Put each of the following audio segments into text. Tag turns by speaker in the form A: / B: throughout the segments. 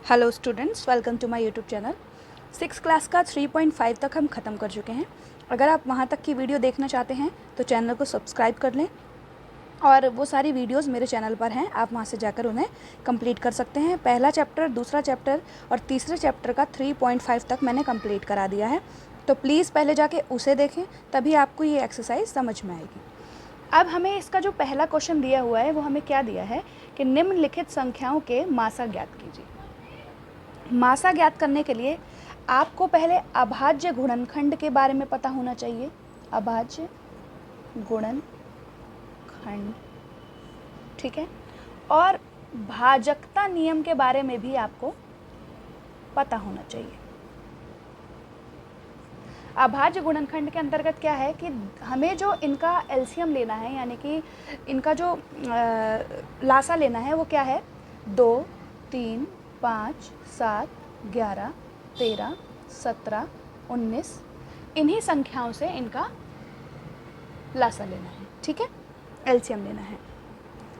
A: Hello students, welcome to my YouTube channel. 6 class का 3.5 तक हम ख़त्म कर चुके हैं। अगर आप वहाँ तक की वीडियो देखना चाहते हैं तो चैनल को सब्सक्राइब कर लें और वो सारी वीडियोस मेरे चैनल पर हैं, आप वहाँ से जाकर उन्हें कंप्लीट कर सकते हैं। पहला चैप्टर, दूसरा चैप्टर और तीसरे चैप्टर का 3.5 तक मैंने कंप्लीट करा दिया है, तो प्लीज़ पहले जाके उसे देखें, तभी आपको ये एक्सरसाइज समझ में आएगी। अब हमें इसका जो पहला क्वेश्चन दिया हुआ है वो हमें क्या दिया है कि निम्नलिखित संख्याओं के मासा ज्ञात कीजिए। मासा ज्ञात करने के लिए आपको पहले अभाज्य गुणनखंड के बारे में पता होना चाहिए। अभाज्य गुणनखंड, ठीक है, और भाजकता नियम के बारे में भी आपको पता होना चाहिए। अभाज्य गुणनखंड के अंतर्गत क्या है कि हमें जो इनका एलसीएम लेना है, यानी कि इनका जो लासा लेना है वो क्या है, 2, 3, 5, 7, 11, 13, 17, 19, इन्हीं संख्याओं से इनका लासा लेना है, ठीक है, एलसीएम लेना है।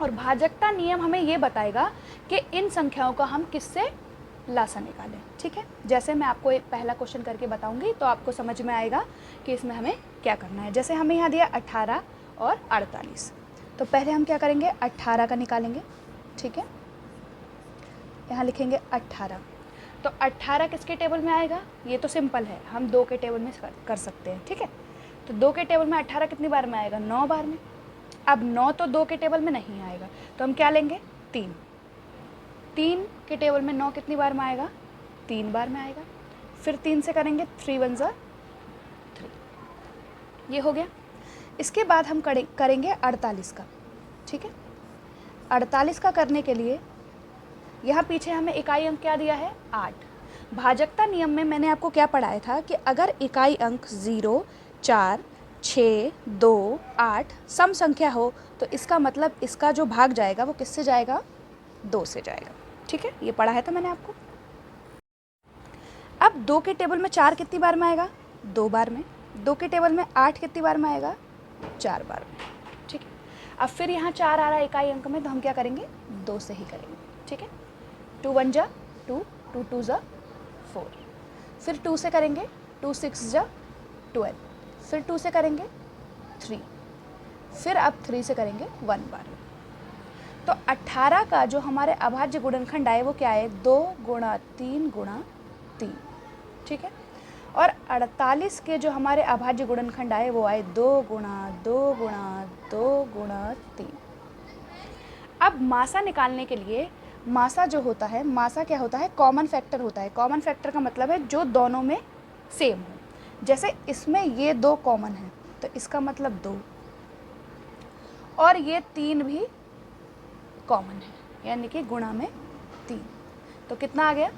A: और भाजकता नियम हमें ये बताएगा कि इन संख्याओं का हम किससे लासा निकालें, ठीक है। जैसे मैं आपको एक पहला क्वेश्चन करके बताऊंगी तो आपको समझ में आएगा कि इसमें हमें क्या करना है। जैसे हमें यहाँ दिया 18 और 48, तो पहले हम क्या करेंगे, 18 का निकालेंगे, ठीक है। यहाँ लिखेंगे 18, तो 18 किसके टेबल में आएगा, ये तो सिंपल है, हम 2 के टेबल में कर सकते हैं, ठीक है। तो 2 के टेबल में 18 कितनी बार में आएगा, 9 बार में। अब 9 तो 2 के टेबल में नहीं आएगा, तो हम क्या लेंगे, 3 के टेबल में 9 कितनी बार में आएगा, 3 बार में आएगा। फिर 3 से करेंगे, 3 1 3, ये हो गया। इसके बाद हम करेंगे 48 का, ठीक है। 48 का करने के लिए यहाँ पीछे हमें इकाई अंक क्या दिया है, 8। भाजकता नियम में मैंने आपको क्या पढ़ाया था कि अगर इकाई अंक 0, 4, 6, 2, 8 सम संख्या हो तो इसका मतलब इसका जो भाग जाएगा वो किससे जाएगा, 2 से जाएगा, ठीक है। ये पढ़ा है था मैंने आपको। अब 2 के टेबल में 4 कितनी बार में आएगा, 2 बार में। 2 के टेबल में 8 कितनी बार में आएगा, 4 बार में, ठीक है। अब फिर यहाँ 4 आ रहा है इकाई अंक में, तो हम क्या करेंगे, 2 से ही करेंगे, ठीक है। 2 1 जा 2, 2 2 जा 4, फिर 2 से करेंगे, 2 6 जा 12, फिर 2 से करेंगे 3, फिर अब 3 से करेंगे 1 बार। तो 18 का जो हमारे अभाज्य गुणनखंड आए वो क्या है, 2 गुणा 3 गुणा 3, ठीक है। और 48 के जो हमारे अभाज्य गुणनखंड आए वो आए 2 गुणा 2 गुणा 2 गुणा 3। अब मासा निकालने के लिए, मासा जो होता है, मासा क्या होता है, कॉमन फैक्टर होता है। कॉमन फैक्टर का मतलब है जो दोनों में सेम हो। जैसे इसमें ये 2 कॉमन है तो इसका मतलब 2, और ये 3 भी कॉमन है, यानी कि गुणा में 3, तो कितना आ गया,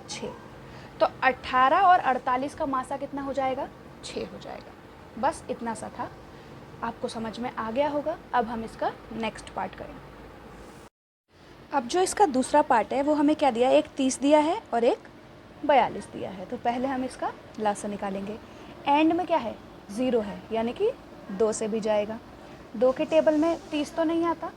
A: 6। तो 18 और 48 का मासा कितना हो जाएगा, 6 हो जाएगा। बस इतना सा था, आपको समझ में आ गया होगा। अब हम इसका नेक्स्ट पार्ट करेंगे। अब जो इसका दूसरा पार्ट है वो हमें क्या दिया है, एक 30 दिया है और एक 42 दिया है। तो पहले हम इसका लासा निकालेंगे। एंड में क्या है, 0 है, यानी कि 2 से भी जाएगा। 2 के टेबल में 30 तो नहीं आता,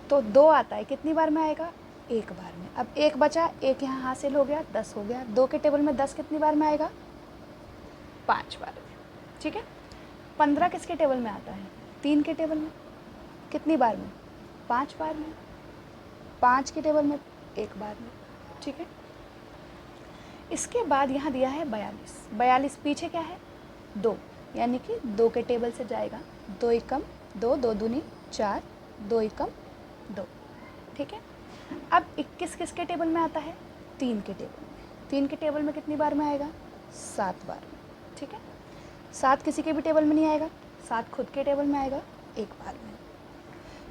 A: तो 2 आता है, कितनी बार में आएगा, 1 बार में। अब 1 बचा, 1 यहाँ हासिल हो गया, 10 हो गया। 2 के टेबल में 10 कितनी बार में आएगा, 5 बार में, ठीक है। 15 किसके टेबल में आता है, 3 के टेबल में, कितनी बार में, 5 बार में। 5 के टेबल में 1 बार में, ठीक है। इसके बाद यहाँ दिया है 42। 42 पीछे क्या है, 2, यानी कि 2 के टेबल से जाएगा। 2 एकम 2, 2 दूनी 4, 2 एकम 2, ठीक है। अब 21 किसके टेबल में आता है, 3 के टेबल में। 3 के टेबल में कितनी बार में आएगा, 7 बार में, ठीक है। 7 किसी के भी टेबल में नहीं आएगा, 7 खुद के टेबल में आएगा 1 बार में।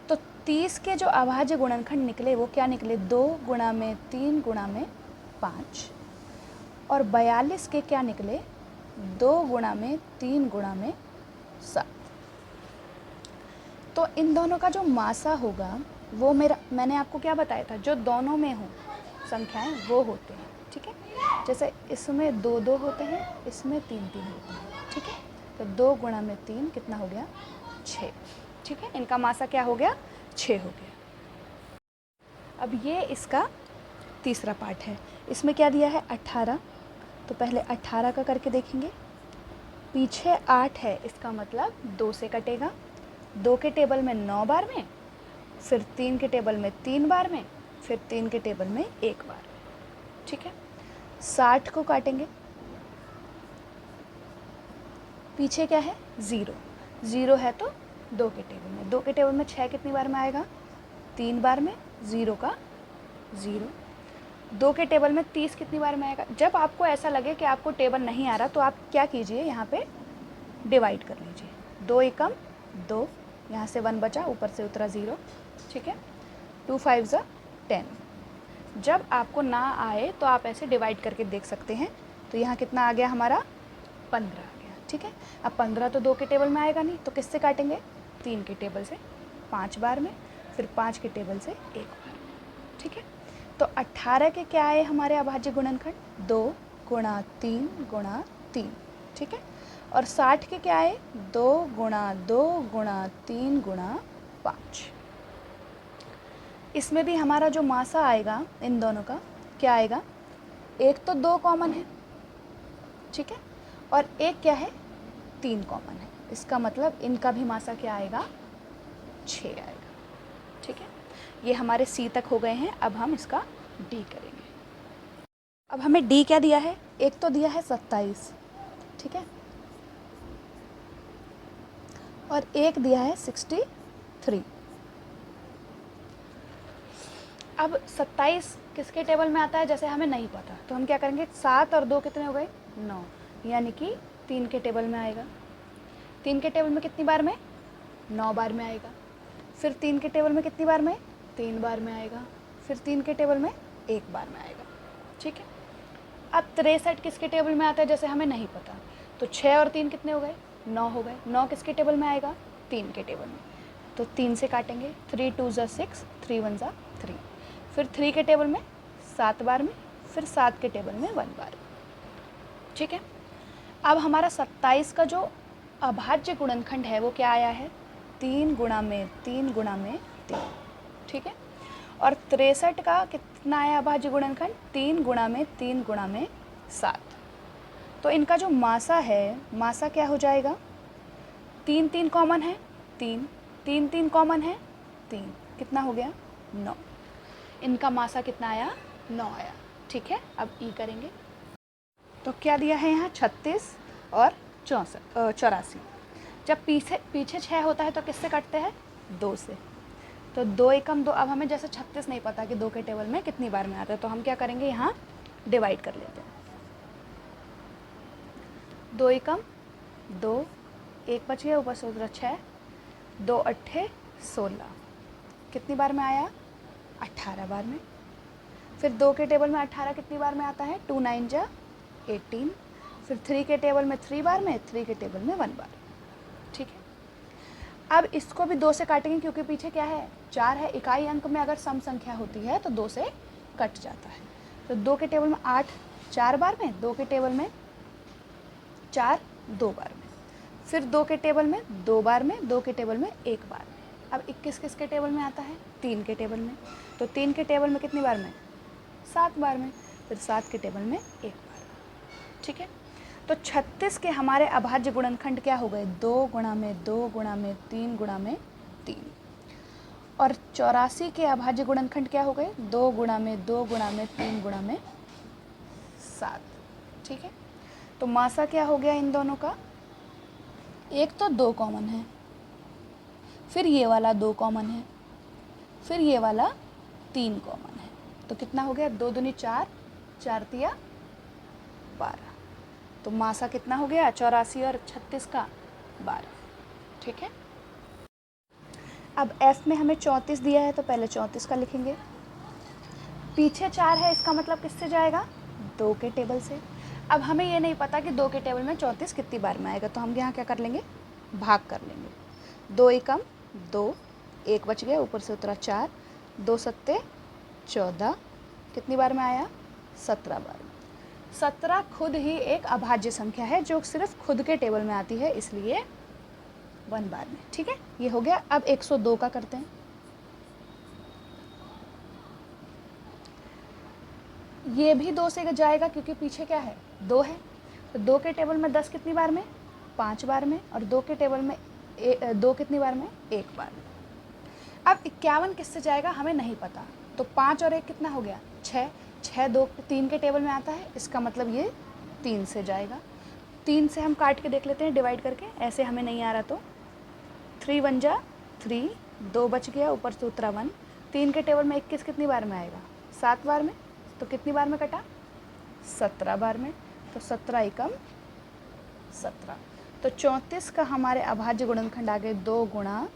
A: तो 30 के जो अभाज्य गुणनखंड निकले वो क्या निकले, 2 गुणा में 3 गुणा में 5, और 42 के क्या निकले, 2 गुणा में 3 गुणा में 7। तो इन दोनों का जो मासा होगा वो मैंने आपको क्या बताया था, जो दोनों में हो संख्याएं वो होते हैं, ठीक है। जैसे इसमें 2 2 होते हैं, इसमें 3 3 होते हैं, ठीक है। तो 2 गुणा में 3 कितना हो गया, 6, ठीक है। इनका मासा क्या हो गया, 6 हो गया। अब ये इसका तीसरा पार्ट है। इसमें क्या दिया है 18, तो पहले 18 का करके देखेंगे। पीछे 8 है, इसका मतलब 2 से कटेगा। 2 के टेबल में 9 बार में, फिर 3 के टेबल में 3 बार में, फिर 3 के टेबल में 1 बार में। ठीक है, 60 को काटेंगे। पीछे क्या है 0, 0 है तो 2 के टेबल में, 2 के टेबल में 6 कितनी बार में आएगा 3 बार में, 0 का 0। 2 के टेबल में 30 कितनी बार में आएगा। जब आपको ऐसा लगे कि आपको टेबल नहीं आ रहा तो आप क्या कीजिए, यहाँ पे डिवाइड कर लीजिए। 2 एकम 2, यहाँ से 1 बचा, ऊपर से उतरा 0। ठीक है, 2 5 ज़ा 10। जब आपको ना आए तो आप ऐसे डिवाइड करके देख सकते हैं। तो यहाँ कितना आ गया हमारा 15 आ गया। ठीक है, अब 15 तो 2 के टेबल में आएगा नहीं, तो किससे काटेंगे 3 के टेबल से 5 बार में, फिर 5 के टेबल से 1 बार। ठीक है, तो 18 के क्या आए हमारे अभाज्य गुणनखंड 2 गुणा 3 गुणा 3। ठीक है, और 60 के क्या आए 2 गुणा 2 गुणा 3 गुणा 5। इसमें भी हमारा जो मासा आएगा इन दोनों का क्या आएगा, एक तो 2 कॉमन है। ठीक है, और एक क्या है 3 कॉमन है। इसका मतलब इनका भी मासा क्या आएगा 6 आएगा। ठीक है, ये हमारे सी तक हो गए हैं। अब हम इसका डी करेंगे। अब हमें डी क्या दिया है, एक तो दिया है 27। ठीक है, और एक दिया है 63। अब 27 किसके टेबल में आता है जैसे हमें नहीं पता, तो हम क्या करेंगे 7 और 2 कितने हो गए 9, यानी कि 3 के टेबल में आएगा। 3 के टेबल में कितनी बार में 9 बार में आएगा। फिर 3 के टेबल में कितनी बार में 3 बार में आएगा। फिर 3 के टेबल में 1 बार में आएगा। ठीक है, अब 63 किसके टेबल में आता है जैसे हमें नहीं पता, तो 6 और 3 कितने हो गए 9 हो गए। 9 किसके टेबल में आएगा 3 के टेबल में, तो 3 से काटेंगे। 3 2 ज़ा 6, 3 1 ज़ा 3। फिर 3 के टेबल में 7 बार में, फिर 7 के टेबल में 1 बार। ठीक है, अब हमारा 27 का जो अभाज्य गुणनखंड है वो क्या आया है 3 गुणा में 3 गुणा में 3। ठीक है, और 63 का कितना आया अभाज्य गुणनखंड 3 गुणा में 3 गुणा में 7। तो इनका जो मासा है, मासा क्या हो जाएगा 3 3 कॉमन है 3, 3 3 कॉमन है 3, कितना हो गया 9। इनका मासा कितना आया 9 आया। ठीक है, अब ई करेंगे तो क्या दिया है यहाँ 36 और 84। जब पीछे 6 होता है तो किससे कटते हैं 2 से, तो 2 एकम 2। अब हमें जैसे 36 नहीं पता कि 2 के टेबल में कितनी बार में आता है, तो हम क्या करेंगे यहाँ डिवाइड कर लेते हैं। 2 एकम 2, 1 बच गया, ऊपर से उधर 6, 2 8 16, कितनी बार में आया 18 बार में। फिर 2 के टेबल में 18 कितनी बार में आता है 2 9 जा 18। फिर 3 के टेबल में 3 बार में, 3 के टेबल में 1 बार। ठीक है, अब इसको भी 2 से काटेंगे क्योंकि पीछे क्या है 4 है। इकाई अंक में अगर सम संख्या होती है तो 2 से कट जाता है। तो 2 के टेबल में 8 4 बार में, 2 के टेबल में 4 2 बार में, फिर 2 के टेबल में 2 बार में, 2 के टेबल में 1 बार में। अब 21 किसके टेबल में आता है 3 के टेबल में, तो 3 के टेबल में कितनी बार में 7 बार में, फिर 7 के टेबल में 1 बार। ठीक है, तो 36 के हमारे अभाज्य गुणनखंड क्या हो गए 2 गुणा में 2 गुणा में 3 गुणा में 3। और 84 के अभाज्य गुणनखंड क्या हो गए 2 गुणा में 2 गुणा में 3 गुणा में 7। ठीक है, तो मासा क्या हो गया इन दोनों का, एक तो 2 कॉमन है, फिर ये वाला 2 कॉमन है, फिर ये वाला 3 कॉमन है, तो कितना हो गया 2 दूनी 4, 4 तिया 12। तो मासा कितना हो गया 84 और 36 का 12। ठीक है, अब F में हमें 34 दिया है तो पहले 34 का लिखेंगे। पीछे 4 है, इसका मतलब किससे जाएगा 2 के टेबल से। अब हमें ये नहीं पता कि 2 के टेबल में 34 कितनी बार में आएगा, तो हम यहाँ क्या कर लेंगे भाग कर लेंगे। 2 एकम 2, 1 बच गया, ऊपर से उतरा 4, 2 सत्ते 14, कितनी बार में आया 17 बार में। 17 खुद ही एक अभाज्य संख्या है जो सिर्फ खुद के टेबल में आती है, इसलिए 1 बार में। ठीक है, ये हो गया। अब 102 का करते हैं। ये भी 2 से जाएगा क्योंकि पीछे क्या है, 2 है। तो 2 के टेबल में 10 कितनी बार में, 5 बार में, और 2 के टेबल में 2 कितनी बार में, 1 बार में। अब 51 किससे जाएगा हमें नहीं पता, तो 5 और 1 कितना हो गया, 6। 6 2 3 के टेबल में आता है, इसका मतलब ये 3 से जाएगा। 3 से हम काट के देख लेते हैं डिवाइड करके, ऐसे हमें नहीं आ रहा तो 3 1 जा 3, 2 बच गया, ऊपर से उतरा 1। 3 के टेबल में 21 कितनी बार में आएगा, 7 बार में, तो कितनी बार में कटा, 17 बार में। तो 17 एकम 17। तो 34 का हमारे अभाज्य गुणनखंड आ गए 2 गुणा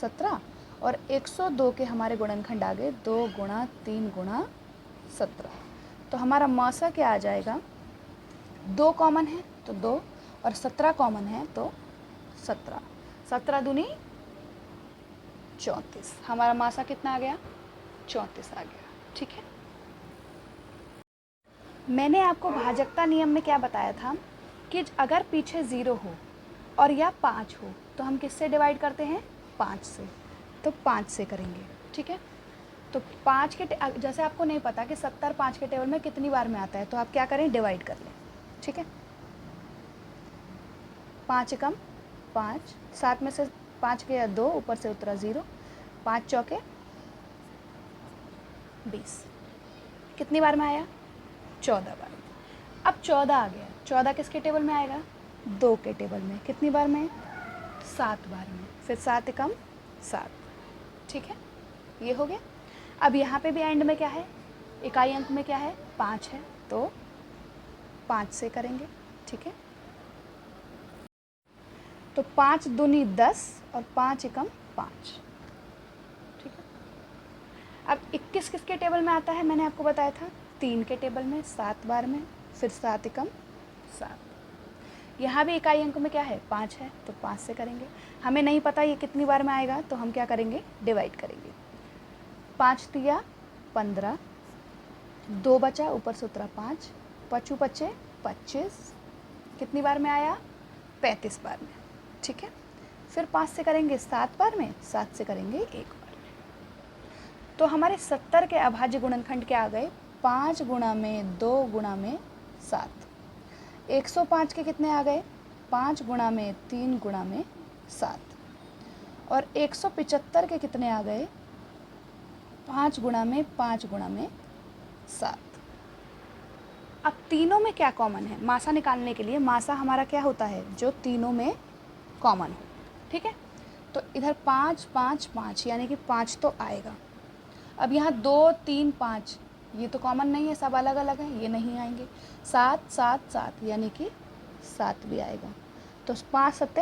A: 17, और 102 के हमारे गुणनखंड आ गए 2 गुणा 3 गुणा 17। तो हमारा मौसा क्या आ जाएगा, 2 कॉमन है तो 2, और 17 कॉमन है तो 17। 17 दूनी 34। हमारा मासा कितना आ गया, 34 आ गया। ठीक है, मैंने आपको भाजकता नियम में क्या बताया था कि अगर पीछे 0 हो और या 5 हो तो हम किससे डिवाइड करते हैं, 5 से। तो 5 से करेंगे। ठीक है, तो 5 के जैसे आपको नहीं पता कि 70 5 के टेबल में कितनी बार में आता है, तो आप क्या करें, डिवाइड कर लें। ठीक है, 5 एकम 5, 7 में से 5 गया 2, ऊपर से उतरा 0, 5 चौके 20। कितनी बार में आया, 14 बार में। अब 14 आ गया, 14 किसके टेबल में आएगा, 2 के टेबल में। कितनी बार में, 7 बार में। फिर 7 एकम 7। ठीक है, ये हो गया। अब यहाँ पे भी एंड में क्या है, इकाई अंक में क्या है, 5 है, तो 5 से करेंगे। ठीक है, तो 5 दूनी 10 और 5 एकम 5। ठीक है, अब 21 किसके टेबल में आता है, मैंने आपको बताया था 3 के टेबल में, 7 बार में। फिर 7 एकम 7। यहाँ भी इकाई अंक में क्या है, 5 है, तो 5 से करेंगे। हमें नहीं पता ये कितनी बार में आएगा, तो हम क्या करेंगे, डिवाइड करेंगे। 5 तिया 15, 2 बचा, ऊपर से उतरा 5, 5 बचे 25। कितनी बार में आया, 35 बार में। ठीक है, फिर 5 से करेंगे 7 बार में, 7 से करेंगे 1 बार में। तो हमारे 70 के अभाज्य गुणनखंड क्या आ गए, 5 गुणा में 2 गुणा में 7। 105 के कितने आ गए, 5 गुणा में 3 गुणा में 7। और 175 के कितने आ गए, 5 गुणा में 5 गुणा में 7। अब तीनों में क्या कॉमन है, मासा निकालने के लिए मासा हमारा क्या होता है, जो तीनों में कॉमन हो। ठीक है, तो इधर 5 5 5 यानी कि 5 तो आएगा। अब यहाँ 2 3 5 ये तो कॉमन नहीं है, सब अलग अलग हैं, ये नहीं आएंगे। 7 7 7 यानी कि 7 भी आएगा। तो 5 7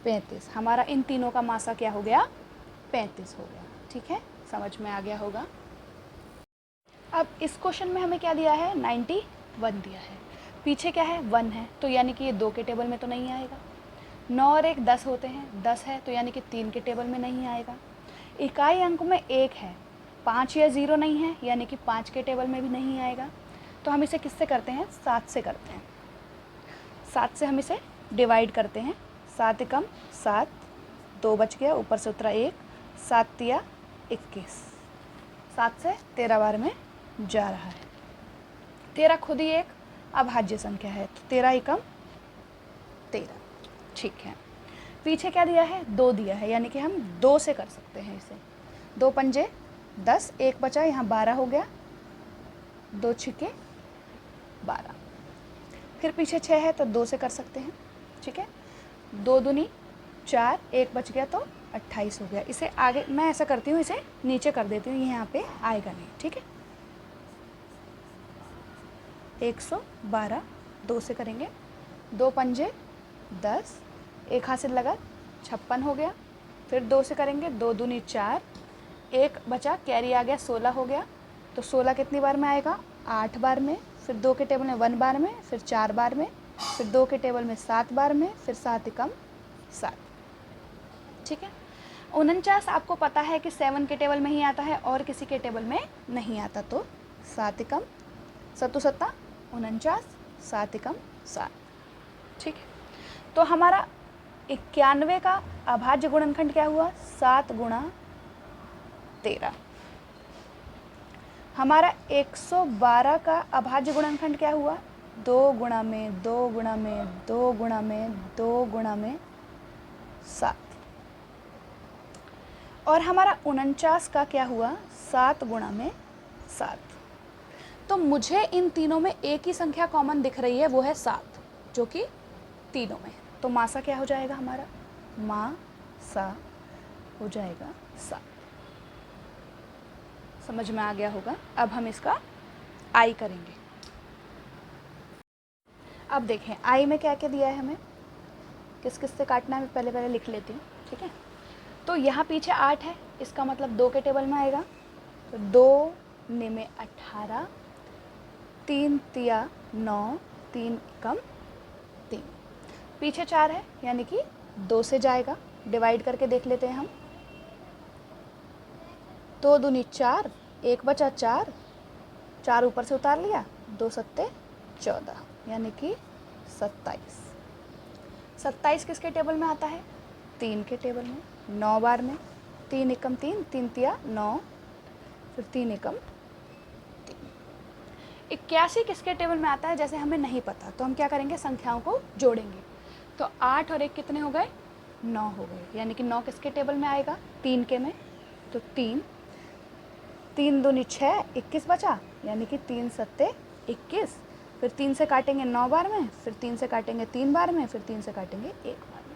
A: 35। हमारा इन तीनों का मासा क्या हो गया, 35 हो गया। ठीक है, समझ में आ गया होगा। अब इस क्वेश्चन में हमें क्या दिया है, 91 दिया है। पीछे क्या है, 1 है, तो यानी कि ये 2 के टेबल में तो नहीं आएगा। 9 और 1 10 होते हैं, 10 है, तो यानी कि 3 के टेबल में नहीं आएगा। इकाई अंक में 1 है, 5 या 0 नहीं है, यानी कि 5 के टेबल में भी नहीं आएगा। तो हम इसे किससे करते हैं, 7 से करते हैं। 7 से हम इसे डिवाइड करते हैं। 7 एकम 7, 2 बच गया, ऊपर से उतरा 1, 7 तिया 21। 7 से 13 बार में जा रहा है। 13 खुद ही एक अभाज्य संख्या है, तो 13 एकम 13। ठीक है, पीछे क्या दिया है, 2 दिया है, यानी कि हम 2 से कर सकते हैं इसे। 2 पंजे 10, 1 बचा, यहाँ 12 हो गया, 2 छिके 12। फिर पीछे 6 है, तो 2 से कर सकते हैं। ठीक है, 2 दूनी 4, 1 बच गया, तो 28 हो गया। इसे आगे मैं ऐसा करती हूँ, इसे नीचे कर देती हूँ, ये यहाँ पे आएगा नहीं। ठीक है, 112 2 से करेंगे। 2 पंजे 10, 1 हाथ से लगा 56 हो गया। फिर 2 से करेंगे, 2 दूनी 4, 1 बचा, कैरी आ गया, 16 हो गया। तो 16 कितनी बार में आएगा, 8 बार में। फिर 2 के टेबल में 1 बार में, फिर 4 बार में, फिर 2 के टेबल में 7 बार में, फिर 7 एकम 7। ठीक है, 49 आपको पता है कि 7 के टेबल में ही आता है और किसी के टेबल में नहीं आता, तो 7 एकम 7 7 49, 7 एकम 7। ठीक है, तो हमारा 91 का अभाज्य गुणनखंड क्या हुआ, 7 गुणा 13। हमारा 112 का अभाज्य गुणनखंड क्या हुआ? 2 गुणा में 2 गुणा में 2 गुणा में 2 गुणा में 7। और हमारा 49 का क्या हुआ? 7 गुणा में 7। तो मुझे इन तीनों में एक ही संख्या कॉमन दिख रही है, वो है 7, जो कि तीनों में है। तो मासा क्या हो जाएगा हमारा? मासा हो जाएगा 7। समझ में आ गया होगा। अब हम इसका आई करेंगे। अब देखें आई में क्या क्या दिया है हमें, किस किस से काटना है, मैं पहले लिख लेती हूँ, ठीक है। तो यहाँ पीछे 8 है, इसका मतलब 2 के टेबल में आएगा। तो 2 में 18, 3 तिया 9, 3 एकम 3। पीछे 4 है, यानी कि 2 से जाएगा, डिवाइड करके देख लेते हैं हम। 2 दूनी 4, 1 बचा 4, 4 ऊपर से उतार लिया, 2 सत्ते 14, यानी कि 27। 27 किसके टेबल में आता है? 3 के टेबल में। 9 बार में 3 एकम 3, 3 तिया 9, फिर 3 एकम 3। 81 किसके टेबल में आता है? जैसे हमें नहीं पता तो हम क्या करेंगे, संख्याओं को जोड़ेंगे। तो 8 और 1 कितने हो गए? 9 हो गए, यानी कि 9 किसके टेबल में आएगा? 3 के में। तो 3 3 दूनी 6, 21 बचा, यानी कि 3 सत्ते 21। फिर 3 से काटेंगे 9 बार में, फिर 3 से काटेंगे 3 बार में, फिर 3 से काटेंगे 1 बार में।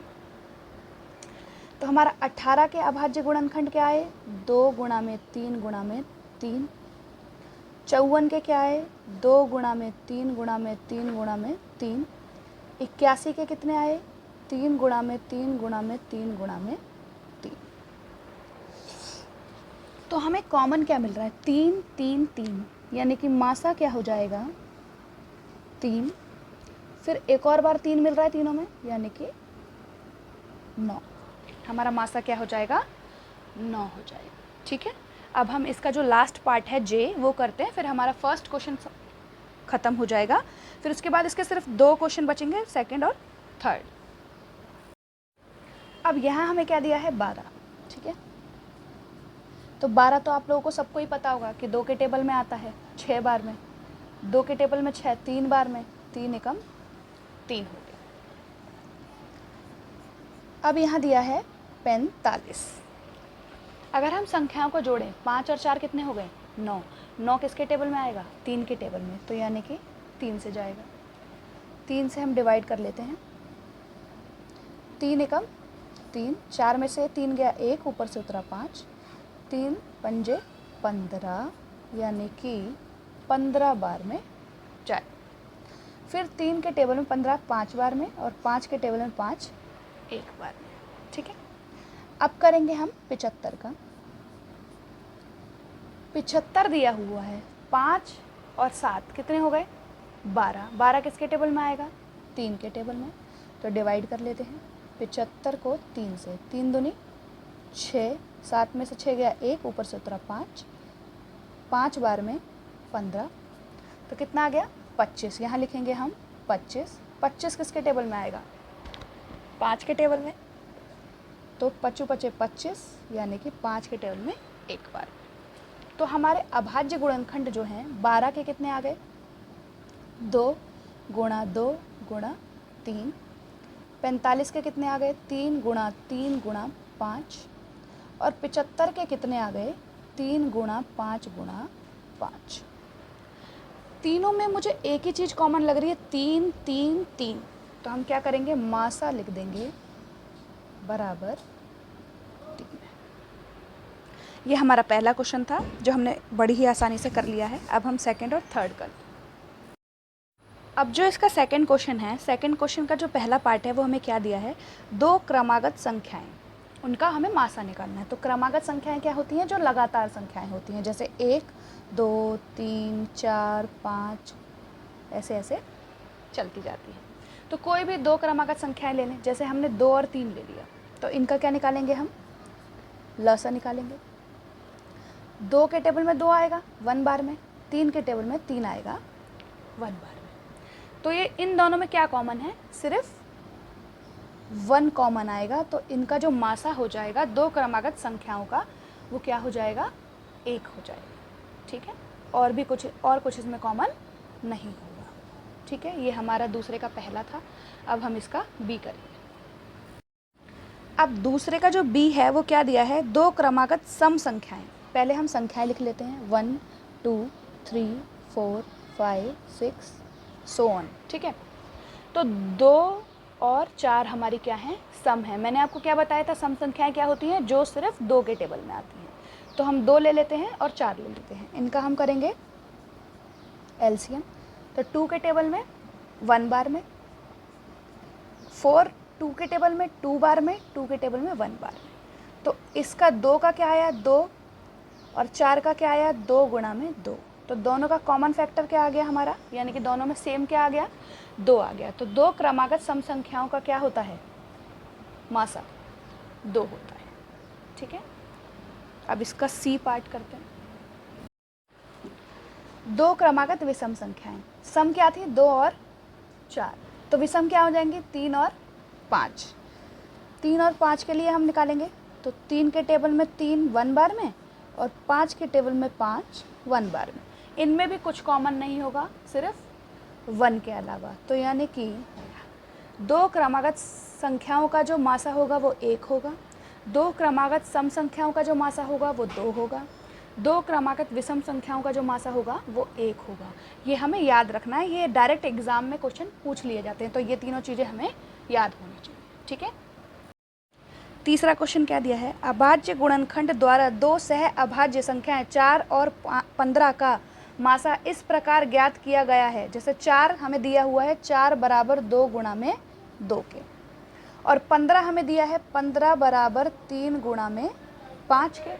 A: तो हमारा 18 के अभाज्य गुणनखंड क्या है? 2 गुणा में 3 गुणा में 3। 54 के क्या है? 2 गुणा में 3 गुणा में 3 गुणा में 3। 81 के कितने आए? 3 गुणा में 3 गुणा में 3 गुणा में 3। तो हमें कॉमन क्या मिल रहा है? 3 3 3, यानी कि मासा क्या हो जाएगा? 3। फिर एक और बार 3 मिल रहा है तीनों में, यानी कि 9। हमारा मासा क्या हो जाएगा? 9 हो जाएगा, ठीक है। अब हम इसका जो लास्ट पार्ट है जे वो करते हैं, फिर हमारा फर्स्ट क्वेश्चन ख़त्म हो जाएगा। फिर उसके बाद इसके सिर्फ 2 क्वेश्चन बचेंगे, सेकंड और थर्ड। अब यहाँ हमें क्या दिया है? 12, ठीक है। तो 12 तो आप लोगों को सबको ही पता होगा कि 2 के टेबल में आता है 6 बार में। 2 के टेबल में 6 3 बार में, 3 एकम 3 हो गया। अब यहाँ दिया है 45। अगर हम संख्याओं को जोड़ें, 5 और 4 कितने हो गए? 9। 9 किसके टेबल में आएगा? 3 के टेबल में, तो यानी कि 3 से जाएगा। 3 से हम डिवाइड कर लेते हैं। 3 एकम 3, 4 में से 3 गया 1, ऊपर से उतरा 5, 3 पंजे 15, यानी कि 15 बार में जाए। फिर 3 के टेबल में 15 5 बार में, और 5 के टेबल में 5 1 बार में, ठीक है। अब करेंगे हम 75 का। 75 दिया हुआ है, 5 और 7 कितने हो गए? 12। 12 किसके टेबल में आएगा? 3 के टेबल में। तो डिवाइड कर लेते हैं 75 को 3 से। 3 दूनी 6, 7 में से 6 गया 1, ऊपर से उतरा 5, 5 बार में 15, तो कितना आ गया? 25। यहाँ लिखेंगे हम 25। 25 किसके टेबल में आएगा? 5 के टेबल में। तो 5 पचे 25, यानी कि 5 के टेबल में 1 बार। तो हमारे अभाज्य गुणनखंड जो हैं 12 के कितने आ गए? 2 गुणा 2 गुणा 3। 45 के कितने आ गए? 3 गुणा 3 गुणा 5। और 75 के कितने आ गए? 3 गुणा 5 गुणा 5। तीनों में मुझे एक ही चीज़ कॉमन लग रही है, 3 3 3। तो हम क्या करेंगे? मासा लिख देंगे बराबर 3। ये हमारा पहला क्वेश्चन था जो हमने बड़ी ही आसानी से कर लिया है। अब हम सेकंड और थर्ड कर। अब जो इसका सेकंड क्वेश्चन है, सेकंड क्वेश्चन का जो पहला पार्ट है वो हमें क्या दिया है? 2 क्रमागत संख्याएं, उनका हमें मासा निकालना है। तो क्रमागत संख्याएं क्या होती हैं? जो लगातार संख्याएं होती हैं, जैसे 1 2 3 4 5, ऐसे ऐसे चलती जाती है। तो कोई भी 2 क्रमागत संख्याएं ले लें, जैसे हमने 2 और 3 ले लिया, तो इनका क्या निकालेंगे हम? लसा निकालेंगे। 2 के टेबल में 2 आएगा 1 बार में, 3 के टेबल में 3 आएगा 1 बार में। तो ये इन दोनों में क्या कॉमन है? सिर्फ 1 कॉमन आएगा। तो इनका जो मासा हो जाएगा 2 क्रमागत संख्याओं का, वो क्या हो जाएगा? 1 हो जाएगा, ठीक है। और कुछ इसमें कॉमन नहीं होगा। ठीक है, ये हमारा दूसरे का पहला था। अब हम इसका बी करेंगे। अब दूसरे का जो बी है वो क्या दिया है, दो क्रमागत सम संख्याएं। पहले हम संख्याएं लिख लेते हैं, 1 2 3 4 5 6 सो ऑन। ठीक है, तो 2 और 4 हमारी क्या है, सम है। मैंने आपको क्या बताया था, सम संख्याएं क्या होती हैं, जो सिर्फ 2 के टेबल में आती हैं। तो हम 2 ले लेते हैं और 4 ले लेते हैं, इनका हम करेंगे एलसीएम। तो 2 के टेबल में 1 बार में, 4 2 के टेबल में 2 बार में, 2 के टेबल में 1 बार में। तो इसका 2 का क्या आया, 2, और 4 का क्या आया, 2 गुणा में 2। तो दोनों का कॉमन फैक्टर क्या आ गया हमारा, यानी कि दोनों में सेम क्या आ गया, 2 आ गया। तो 2 क्रमागत सम संख्याओं का क्या होता है, मासा 2 होता है। ठीक है, अब इसका सी पार्ट करते हैं। 2 क्रमागत विषम संख्याएं, सम क्या थी, 2 और 4, तो विषम क्या हो जाएंगे, 3 और 5। 3 और 5 के लिए हम निकालेंगे, तो 3 के टेबल में 3 1 बार में, और 5 के टेबल में 5 1 बार में। इनमें भी कुछ कॉमन नहीं होगा, सिर्फ 1 के अलावा। तो यानी कि 2 क्रमागत संख्याओं का जो मासा होगा वो 1 होगा, 2 क्रमागत सम संख्याओं का जो मासा होगा वो 2 होगा, 2 क्रमागत विषम संख्याओं का जो मासा होगा वो 1 होगा। ये हमें याद रखना है, ये डायरेक्ट एग्जाम में क्वेश्चन पूछ लिए जाते हैं, तो ये तीनों चीज़ें हमें याद होनी चाहिए। ठीक है, तीसरा क्वेश्चन क्या दिया है, अभाज्य गुणनखंड द्वारा 2 सह अभाज्य संख्याएं 4 और 15 का मासा इस प्रकार ज्ञात किया गया है। जैसे 4 हमें दिया हुआ है, 4 बराबर 2 गुणा में 2 के, और 15 हमें दिया है 15 बराबर 3 गुणा में 5 के।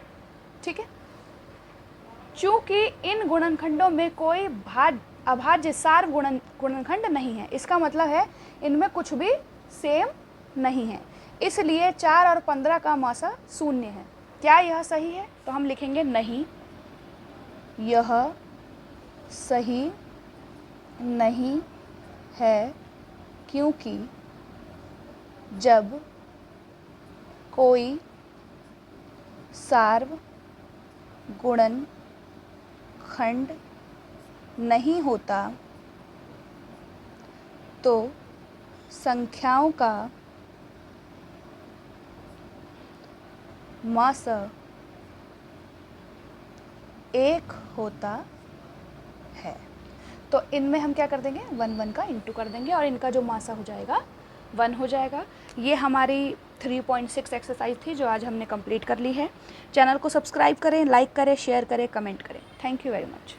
A: ठीक है, चूंकि इन गुणनखंडों में कोई अभाज्य सार गुणनखंड नहीं है, इसका मतलब है इनमें कुछ भी सेम नहीं है, इसलिए 4 और 15 का मासा 0 है। क्या यह सही है, तो हम लिखेंगे नहीं, यह सही नहीं है, क्योंकि जब कोई सार्वगुणनखंड नहीं होता तो संख्याओं का मासा 1 होता है। तो इनमें हम क्या कर देंगे, 1 1 का इंटू कर देंगे, और इनका जो मासा हो जाएगा 1 हो जाएगा। ये हमारी 3.6 एक्सरसाइज थी जो आज हमने कंप्लीट कर ली है। चैनल को सब्सक्राइब करें, लाइक करें, शेयर करें, कमेंट करें। Thank you very much.